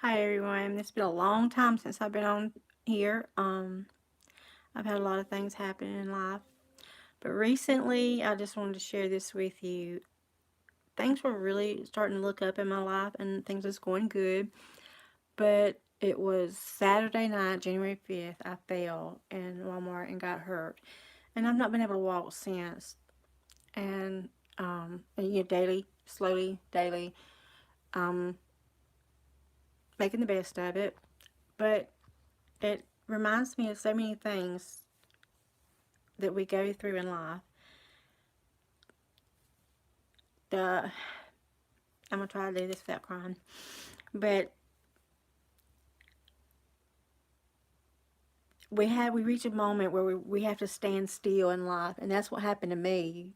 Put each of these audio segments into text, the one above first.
Hi everyone. It's been a long time since I've been on here. I've had a lot of things happen in life, but recently I just wanted to share this with you. Things were really starting to look up in my life and things was going good, but it was Saturday night, January 5th, I fell in Walmart and got hurt. And I've not been able to walk since. And daily, slowly, daily, um, making the best of it. But it reminds me of so many things that we go through in life. The I'm gonna try to do this without crying, but we reach a moment where we have to stand still in life, and that's what happened to me.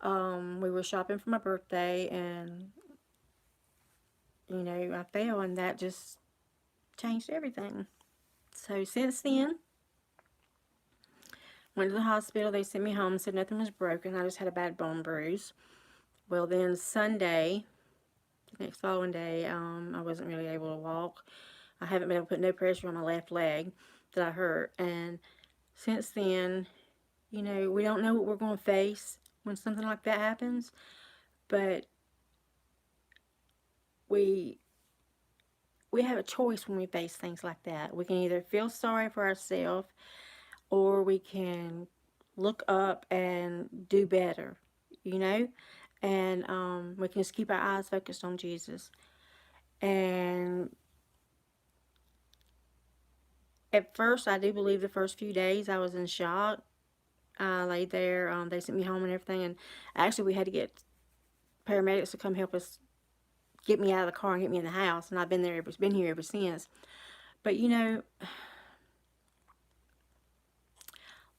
We were shopping for my birthday, and I fell, and that just changed everything. So since then, went to the hospital. They sent me home, said nothing was broken. I just had a bad bone bruise. Well, then Sunday, the next following day, I wasn't really able to walk. I haven't been able to put no pressure on my left leg that I hurt. And since then, we don't know what we're going to face when something like that happens, but we we have a choice when we face things like that. We can either feel sorry for ourselves or we can look up and do better, you know? And we can just keep our eyes focused on Jesus. And at first, I do believe the first few days I was in shock. I laid there. They sent me home and everything. And actually, we had to get paramedics to come help us get me out of the car and get me in the house. And I've been here ever since. But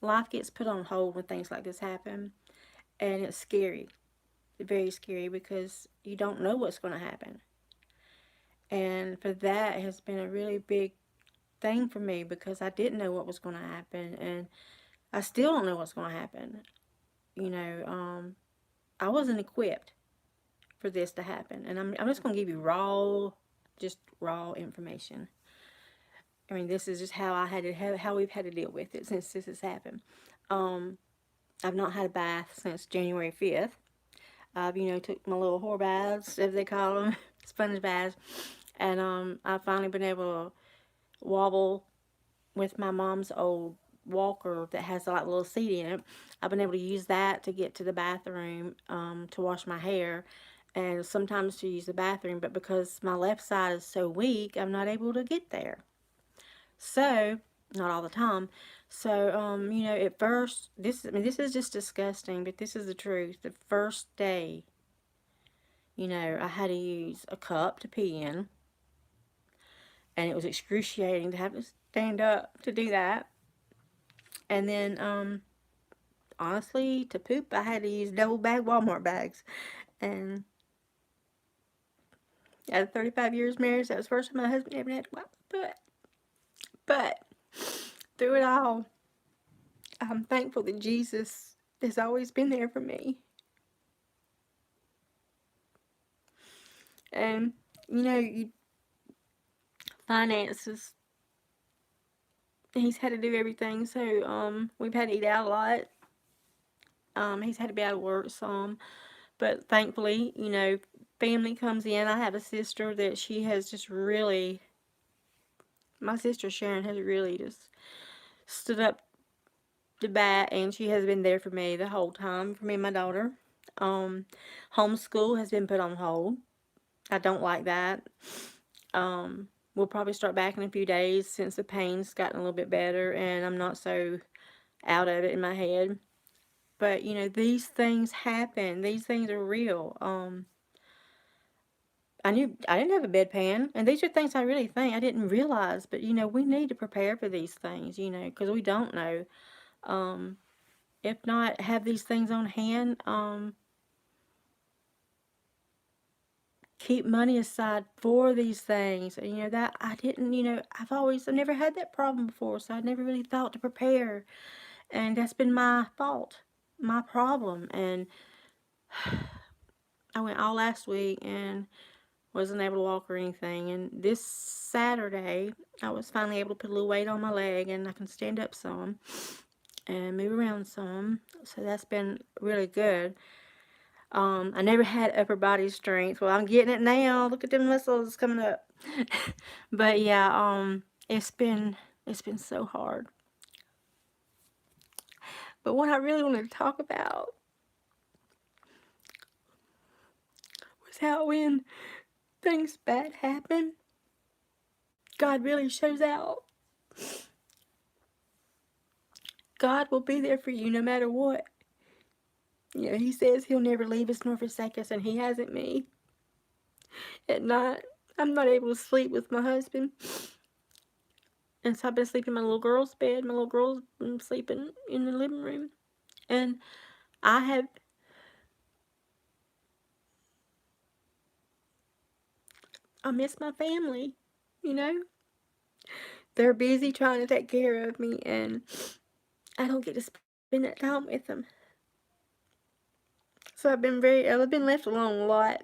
life gets put on hold when things like this happen, and it's scary, very scary, because you don't know what's going to happen. And for that has been a really big thing for me because I didn't know what was going to happen, and I still don't know what's going to happen. You know, I wasn't equipped for this to happen, and I'm just going to give you just raw information. I mean, this is just how I had to how we've had to deal with it since this has happened. Um, I've not had a bath since January 5th. I've took my little whore baths, as they call them, sponge baths, and I've finally been able to wobble with my mom's old walker that has like a little seat in it. I've been able to use that to get to the bathroom to wash my hair and sometimes to use the bathroom, but because my left side is so weak, I'm not able to get there. So, not all the time. So, at first, this is just disgusting, but this is the truth. The first day, I had to use a cup to pee in, and it was excruciating to have to stand up to do that. And then, honestly, to poop, I had to use double bag Walmart bags. And out of 35 years marriage, that was the first time my husband ever had to wipe my butt. But through it all, I'm thankful that Jesus has always been there for me. And, finances, he's had to do everything. So, we've had to eat out a lot. He's had to be out of work some. But thankfully, family comes in. I have a sister that she has just really, my sister Sharon has really just stood up to bat, and she has been there for me the whole time, for me and my daughter. Um, Homeschool has been put on hold. I don't like that. We'll probably start back in a few days since the pain's gotten a little bit better and I'm not so out of it in my head. But these things happen. These things are real. I didn't have a bedpan, and these are things I really think I didn't realize. But we need to prepare for these things. Because we don't know. Um, if not, have these things on hand. Keep money aside for these things. And that I didn't. I've never had that problem before, so I never really thought to prepare, and that's been my fault, my problem. And I went all last week and wasn't able to walk or anything. And this Saturday, I was finally able to put a little weight on my leg, and I can stand up some and move around some. So that's been really good. I never had upper body strength. Well, I'm getting it now. Look at them muscles coming up. But yeah, it's been so hard. But what I really wanted to talk about was how when things bad happen, God really shows out. God will be there for you no matter what. You know, he says he'll never leave us nor forsake us, and he hasn't me. At night, I'm not able to sleep with my husband. And so I've been sleeping in my little girl's bed. My little girl's been sleeping in the living room. And I miss my family, you know. They're busy trying to take care of me, and I don't get to spend that time with them. So I've been left alone a lot.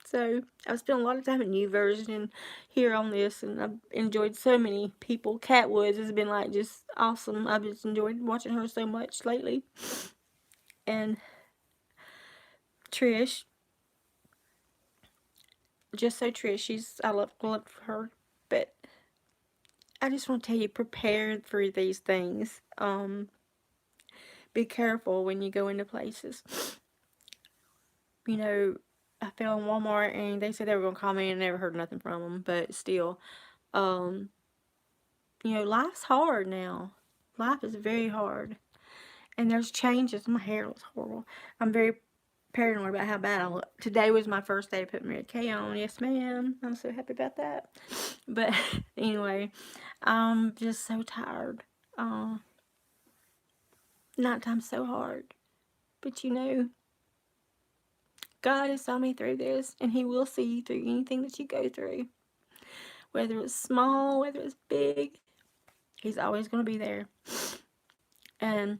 So I've spent a lot of time in YouVersion and here on this, and I've enjoyed so many people. Cat Woods has been like just awesome. I've just enjoyed watching her so much lately. And Trish, just so Trish, I love her, but I just want to tell you, prepare for these things. Be careful when you go into places. You know, I fell in Walmart and they said they were going to call me and never heard nothing from them. But still, you know, life's hard now. Life is very hard. And there's changes. My hair looks horrible. I'm very paranoid about how bad I look. Today was my first day to put Mary Kay on. Yes, ma'am. I'm so happy about that. But anyway, I'm just so tired. Nighttime's so hard. But you know, God has saw me through this, and he will see you through anything that you go through. Whether it's small, whether it's big, he's always going to be there. And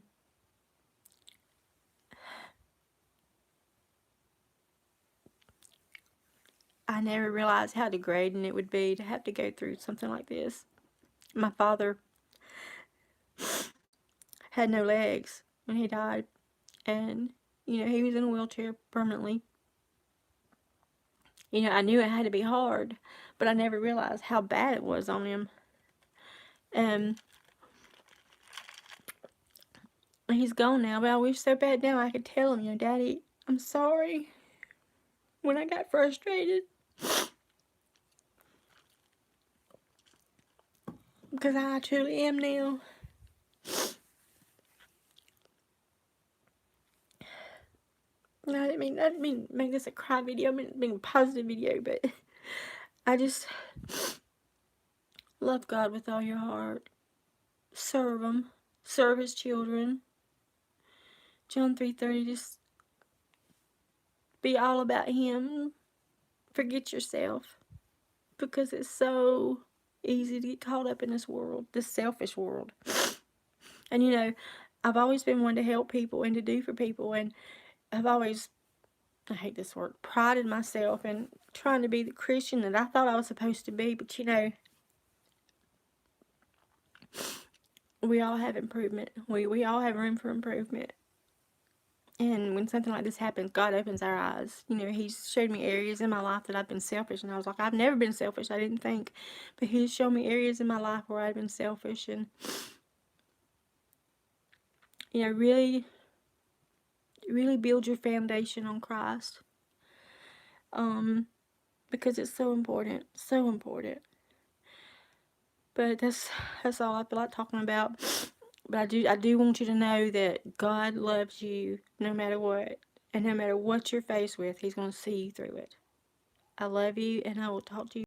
I never realized how degrading it would be to have to go through something like this. My father had no legs when he died, and you know, he was in a wheelchair permanently. You know, I knew it had to be hard, but I never realized how bad it was on him. And he's gone now, but I wish so bad now I could tell him, you know, Daddy, I'm sorry when I got frustrated. Because I truly am now. I didn't mean to make this a cry video. I mean a positive video, but I just love God with all your heart. Serve him. Serve his children. John 3:30, just be all about him. Forget yourself. Because it's so easy to get caught up in this world, this selfish world. And you know, I've always been one to help people and to do for people, and I've always, I hate this word, prided myself in trying to be the Christian that I thought I was supposed to be. But you know, we all have improvement. We all have room for improvement. And when something like this happens, God opens our eyes. You know, he's showed me areas in my life that I've been selfish, and I was like, I've never been selfish. I didn't think. But he's shown me areas in my life where I've been selfish, and you know, really build your foundation on Christ. Because it's so important. So important. But that's all I feel like talking about. But I do want you to know that God loves you no matter what. And no matter what you're faced with, he's going to see you through it. I love you, and I will talk to you